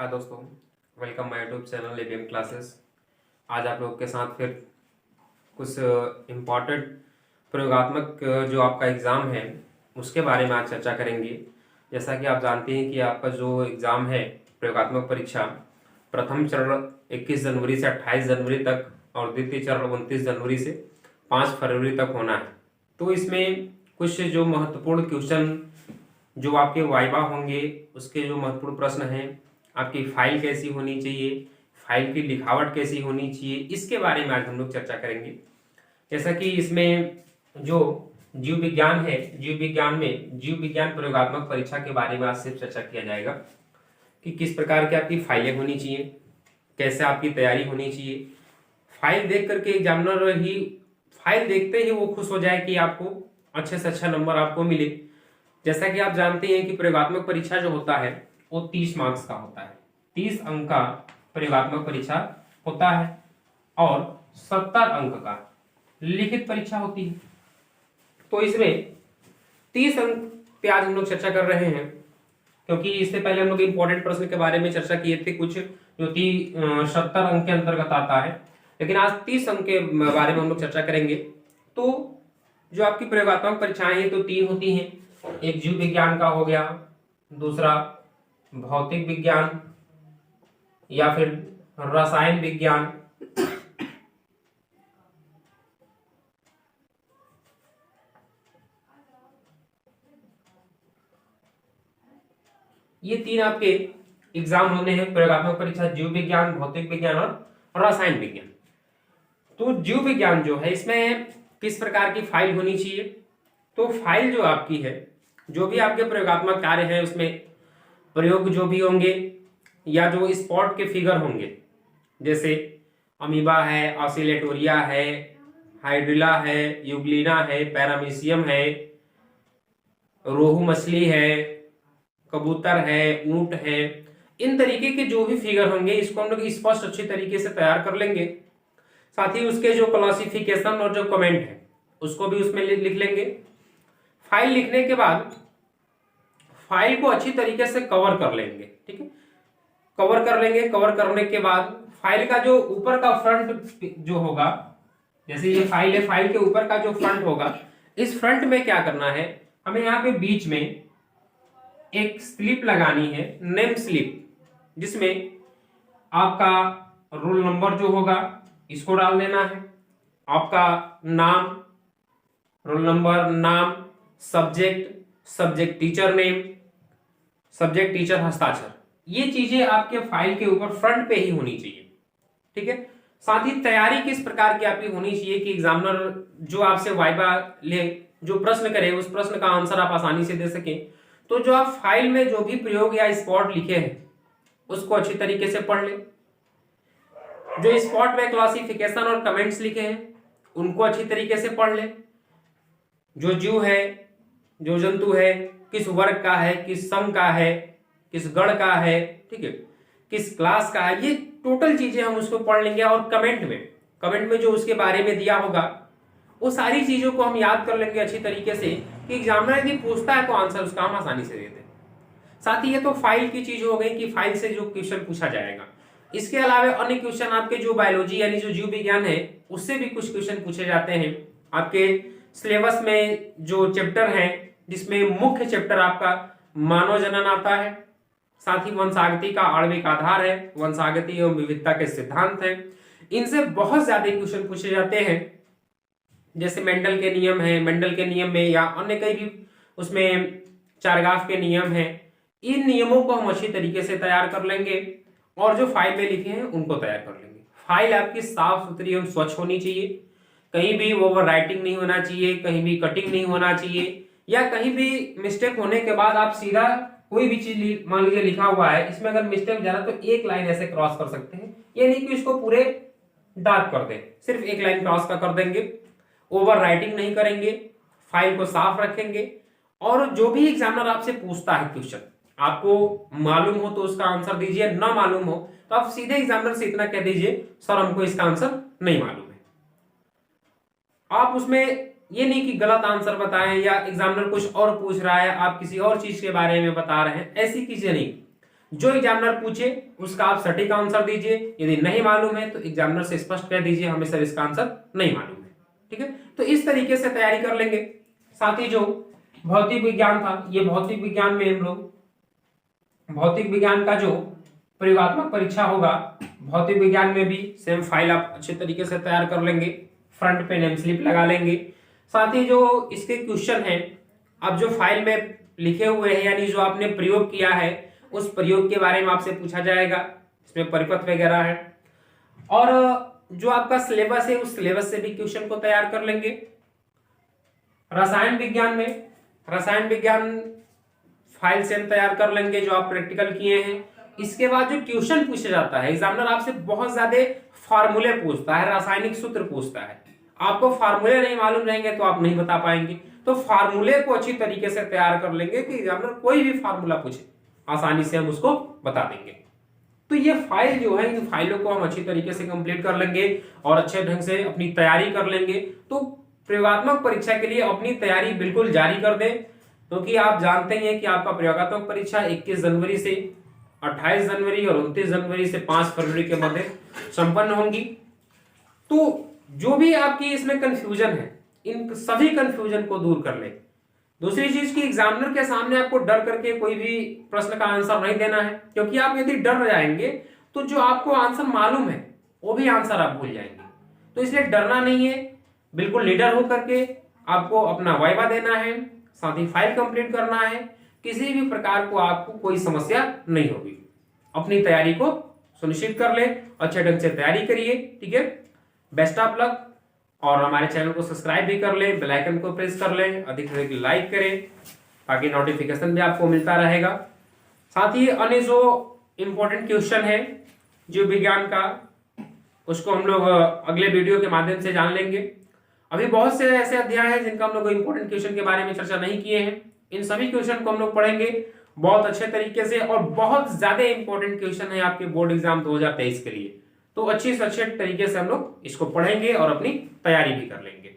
हाय दोस्तों, welcome my YouTube channel ABM classes. आज आप लोगों के साथ फिर कुछ इम्पॉर्टेंट प्रयोगात्मक जो आपका एग्ज़ाम है उसके बारे में आज चर्चा करेंगे। जैसा कि आप जानते हैं कि आपका जो एग्ज़ाम है प्रयोगात्मक परीक्षा, प्रथम चरण 21 जनवरी से 28 जनवरी तक और द्वितीय चरण 29 जनवरी से 5 फरवरी तक होना है। तो इसमें कुछ जो महत्वपूर्ण क्वेश्चन जो आपके वाइवा होंगे, उसके जो महत्वपूर्ण प्रश्न हैं, आपकी फाइल कैसी होनी चाहिए, फाइल की लिखावट कैसी होनी चाहिए, इसके बारे में आज हम लोग चर्चा करेंगे। जैसा कि इसमें जो जीव विज्ञान है, जीव विज्ञान में जीव विज्ञान प्रयोगात्मक परीक्षा के बारे में आज सिर्फ चर्चा किया जाएगा कि किस प्रकार की आपकी फाइलें होनी चाहिए, कैसे आपकी तैयारी होनी चाहिए। फाइल देख करके एग्जामिनर ही फाइल देखते ही वो खुश हो जाए कि आपको अच्छे से अच्छा नंबर आपको मिले। जैसा कि आप जानते हैं कि प्रयोगात्मक परीक्षा जो होता है वो 30 मार्क्स का होता है। 30 अंक का प्रयोगात्मक परीक्षा होता है और 70 अंक का लिखित परीक्षा होती है। तो इसमें 30 अंक पे आज हम लोग चर्चा कर रहे हैं, क्योंकि इससे पहले हम लोग इंपॉर्टेंट प्रश्न के बारे में चर्चा किए थे, कुछ जो 70 अंक के अंतर्गत आता है, लेकिन आज 30 अंक के बारे में हम लोग चर्चा करेंगे। तो जो आपकी प्रयोगात्मक परीक्षाएं हैं तो 3 होती हैं। एक जीव विज्ञान का हो गया, दूसरा भौतिक विज्ञान या फिर रसायन विज्ञान, ये 3 आपके एग्जाम होने हैं प्रयोगात्मक परीक्षा, जीव विज्ञान, भौतिक विज्ञान और रसायन विज्ञान। तो जीव विज्ञान जो है इसमें किस प्रकार की फाइल होनी चाहिए, तो फाइल जो आपकी है, जो भी आपके प्रयोगात्मक कार्य है उसमें प्रयोग जो भी होंगे या जो स्पॉट के फिगर होंगे, जैसे अमीबा है, ऑसिलेटोरिया है, हाइड्रिला है, यूग्लिना है, पैरामीशियम है, रोहू मछली है, कबूतर है, ऊंट है, इन तरीके के जो भी फिगर होंगे इसको हम लोग स्पष्ट अच्छी तरीके से तैयार कर लेंगे। साथ ही उसके जो क्लासिफिकेशन और जो कमेंट है उसको भी उसमें लिख लेंगे। फाइल लिखने के बाद फाइल को अच्छी तरीके से कवर कर लेंगे, ठीक है, कवर कर लेंगे। कवर करने के बाद फाइल का जो ऊपर का फ्रंट जो होगा, जैसे ये फाइल है, फाइल के ऊपर का जो फ्रंट होगा, इस फ्रंट में क्या करना है, हमें यहाँ पे बीच में एक स्लिप लगानी है, नेम स्लिप, जिसमें आपका रोल नंबर जो होगा इसको डाल देना है, आपका नाम, रोल नंबर, नाम, subject, subject teacher name, subject teacher हस्ताक्षर, ये चीजें आपके फाइल के ऊपर फ्रंट पे ही होनी चाहिए, ठीक है। साथ ही तैयारी किस प्रकार की आपकी होनी चाहिए कि एग्जामिनर जो आपसे वाइवा ले, जो प्रश्न करे, उस प्रश्न का आंसर आप आसानी से दे सके। तो जो आप फाइल में जो भी प्रयोग या स्पॉट लिखे हैं उसको अच्छी तरीके से पढ़ ले। जो स्पॉट में क्लासिफिकेशन और कमेंट्स लिखे हैं उनको अच्छी तरीके से पढ़ ले। जो जीव है, जो जंतु है, किस वर्ग का है, किस संघ का है, किस गण का है, ठीक है, किस क्लास का है, ये टोटल चीजें हम उसको पढ़ लेंगे। और कमेंट में जो उसके बारे में दिया होगा वो सारी चीजों को हम याद कर लेंगे अच्छी तरीके से कि एग्जामिनर यदि पूछता है तो आंसर उसका हम आसानी से दे दें। साथ ही ये तो फाइल की चीज हो गई कि फाइल से जो क्वेश्चन पूछा जाएगा। इसके अलावा अन्य क्वेश्चन आपके जो बायोलॉजी यानी जो जीव विज्ञान है उससे भी कुछ क्वेश्चन पूछे जाते हैं। आपके सिलेबस में जो चैप्टर है, जिसमें मुख्य चैप्टर आपका मानव जनन आता है, साथ ही वंशागति का आणविक आधार है, वंशागति एवं विविधता के सिद्धांत है, इनसे बहुत ज्यादा क्वेश्चन पूछे जाते हैं। जैसे मेंडल के नियम है, मेंडल के नियम में या अन्य कई भी उसमें चारगाफ के नियम है, इन नियमों को हम अच्छी तरीके से तैयार कर लेंगे और जो फाइल में लिखे हैं उनको तैयार कर लेंगे। फाइल आपकी साफ सुथरी एवं स्वच्छ होनी चाहिए, कहीं भी ओवर राइटिंग नहीं होना चाहिए, कहीं भी कटिंग नहीं होना चाहिए, या कहीं भी मिस्टेक होने के बाद आप सीधा कोई भी चीज मान लीजिए लिखा हुआ है, इसमें अगर मिस्टेक जा रहा तो एक लाइन ऐसे क्रॉस कर सकते हैं, ये नहीं कि इसको पूरे डार्क कर दें, सिर्फ एक लाइन क्रॉस का कर देंगे। ओवर राइटिंग नहीं करेंगे, फाइल को साफ रखेंगे। और जो भी एग्जामिनर आपसे पूछता है क्वेश्चन, आपको मालूम हो तो उसका आंसर दीजिए, ना मालूम हो तो आप सीधे एग्जामिनर से इतना कह दीजिए, सर हमको इसका आंसर नहीं मालूम है। आप उसमें ये नहीं कि गलत आंसर बताएं या एग्जामिनर कुछ और पूछ रहा है आप किसी और चीज के बारे में बता रहे हैं, ऐसी चीजें नहीं। जो एग्जामिनर पूछे उसका आप सटीक आंसर दीजिए। यदि नहीं मालूम है तो एग्जामिनर से स्पष्ट कह दीजिए हमें सर इसका आंसर नहीं मालूम है। ठीक है, तो इस तरीके से तैयारी कर लेंगे। साथ ही जो भौतिक विज्ञान था, ये भौतिक विज्ञान में हम लोग भौतिक विज्ञान का जो प्रयोगात्मक परीक्षा होगा, भौतिक विज्ञान में भी सेम फाइल आप अच्छे तरीके से तैयार कर लेंगे, फ्रंट पे नेम स्लिप लगा लेंगे। साथ ही जो इसके क्वेश्चन हैं, अब जो फाइल में लिखे हुए हैं यानी जो आपने प्रयोग किया है उस प्रयोग के बारे में आपसे पूछा जाएगा, इसमें परिपथ वगैरह है। और जो आपका सिलेबस है उस सिलेबस से भी क्वेश्चन को तैयार कर लेंगे। रसायन विज्ञान में रसायन विज्ञान फाइल सेम तैयार कर लेंगे जो आप प्रैक्टिकल किए हैं। इसके बाद जो क्वेश्चन पूछा जाता है, एग्जामिनर आपसे बहुत ज्यादा फार्मूले पूछता है, रासायनिक सूत्र पूछता है। आपको फार्मूले नहीं मालूम रहेंगे तो आप नहीं बता पाएंगे, तो फार्मूले को अच्छी तरीके से तैयार कर लेंगे कि एग्जामिनर कोई भी फार्मूला पूछे आसानी से हम उसको बता देंगे। तो ये फाइल जो है, इन फाइलों को हम अच्छी तरीके से कंप्लीट कर लेंगे और अच्छे ढंग से अपनी तैयारी कर लेंगे। तो प्रयोगात्मक परीक्षा के लिए अपनी तैयारी बिल्कुल जारी कर दें, क्योंकि आप जानते हैं कि आपका प्रयोगात्मक परीक्षा 21 जनवरी से 28 जनवरी और 29 जनवरी से 5 फरवरी के मध्य संपन्न होंगी। तो जो भी आपकी इसमें कंफ्यूजन है, इन सभी कंफ्यूजन को दूर कर ले। दूसरी चीज की एग्जामिनर के सामने आपको डर करके कोई भी प्रश्न का आंसर नहीं देना है, क्योंकि आप यदि डर जाएंगे तो जो आपको आंसर मालूम है वो भी आंसर आप भूल जाएंगे। तो इसलिए डरना नहीं है, बिल्कुल निडर होकर के आपको अपना वाइवा देना है, साथ ही फाइल कंप्लीट करना है। किसी भी प्रकार को आपको कोई समस्या नहीं होगी। अपनी तैयारी को सुनिश्चित कर ले, अच्छे ढंग से तैयारी करिए। ठीक है, बेस्ट ऑफ लक। और हमारे चैनल को सब्सक्राइब भी कर ले, बेल आइकन को प्रेस कर ले, अधिक से अधिक लाइक करें ताकि नोटिफिकेशन भी आपको मिलता रहेगा। साथ ही अन्य जो इंपॉर्टेंट क्वेश्चन है जीव विज्ञान का, उसको हम लोग अगले वीडियो के माध्यम से जान लेंगे। अभी बहुत से ऐसे अध्याय हैं जिनका हम लोग इंपॉर्टेंट क्वेश्चन के बारे में चर्चा नहीं किए हैं। इन सभी क्वेश्चन को हम लोग पढ़ेंगे बहुत अच्छे तरीके से, और बहुत ज्यादा इंपॉर्टेंट क्वेश्चन है आपके बोर्ड एग्जाम 2023 के लिए। तो अच्छे से अच्छे तरीके से हम लोग इसको पढ़ेंगे और अपनी तैयारी भी कर लेंगे।